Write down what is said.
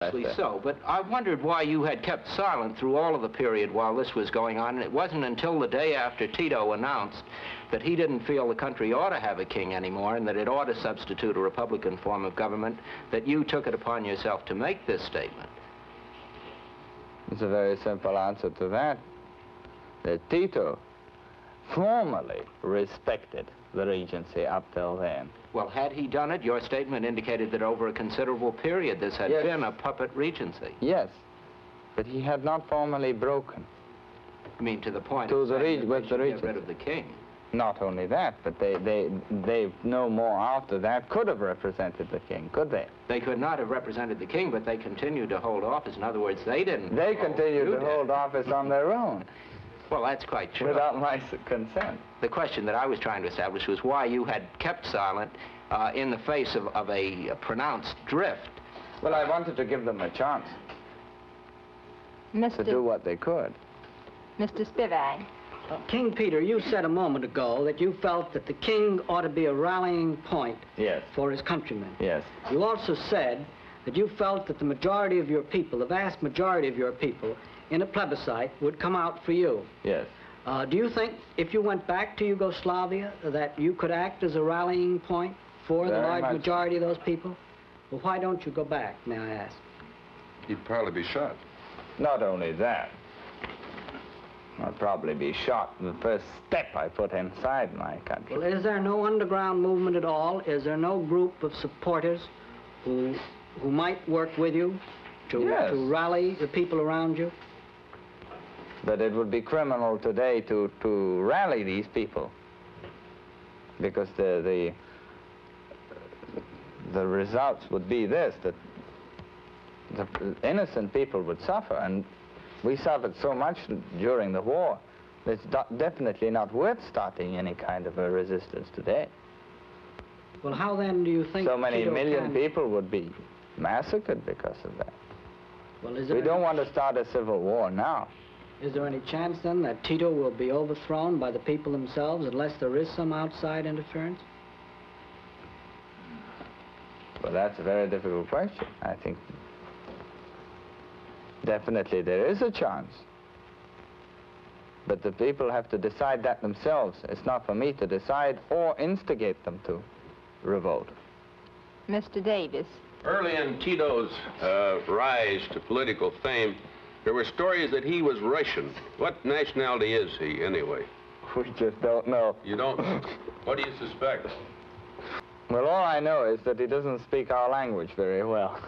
So, but I wondered why you had kept silent through all of the period while this was going on, and it wasn't until the day after Tito announced that he didn't feel the country ought to have a king anymore and that it ought to substitute a Republican form of government that you took it upon yourself to make this statement. It's a very simple answer to that. That Tito formally respected the regency up till then. Well, had he done it, your statement indicated that over a considerable period this had been a puppet regency. Yes, but he had not formally broken. I mean, to the point to of the saying with the regency. Get rid of the king. Not only that, but they no more after that could have represented the king, could they? They could not have represented the king, but they continued to hold office. In other words, they didn't. They continued to hold office on their own. Well, that's quite true. Without my consent. The question that I was trying to establish was why you had kept silent in the face of a pronounced drift. Well, I wanted to give them a chance to do what they could. Mr. Spivak. King Peter, you said a moment ago that you felt that the king ought to be a rallying point for his countrymen. Yes. You also said that you felt that the majority of your people, the vast majority of your people, in a plebiscite would come out for you. Yes. Do you think if you went back to Yugoslavia that you could act as a rallying point for the large majority of those people? Well, why don't you go back, may I ask? He'd probably be shot. Not only that, I'd probably be shot the first step I put inside my country. Well, is there no underground movement at all? Is there no group of supporters who might work with you to rally the people around you? But it would be criminal today to rally these people, because the results would be this, that the innocent people would suffer, and we suffered so much during the war. It's definitely not worth starting any kind of a resistance today. Well, how then do you think so many million people would be massacred because of that? Well, we don't want to start a civil war now. Is there any chance then that Tito will be overthrown by the people themselves unless there is some outside interference? Well, that's a very difficult question. I think definitely there is a chance. But the people have to decide that themselves. It's not for me to decide or instigate them to revolt. Mr. Davis. Early in Tito's rise to political fame, there were stories that he was Russian. What nationality is he, anyway? We just don't know. You don't? What do you suspect? Well, all I know is that he doesn't speak our language very well.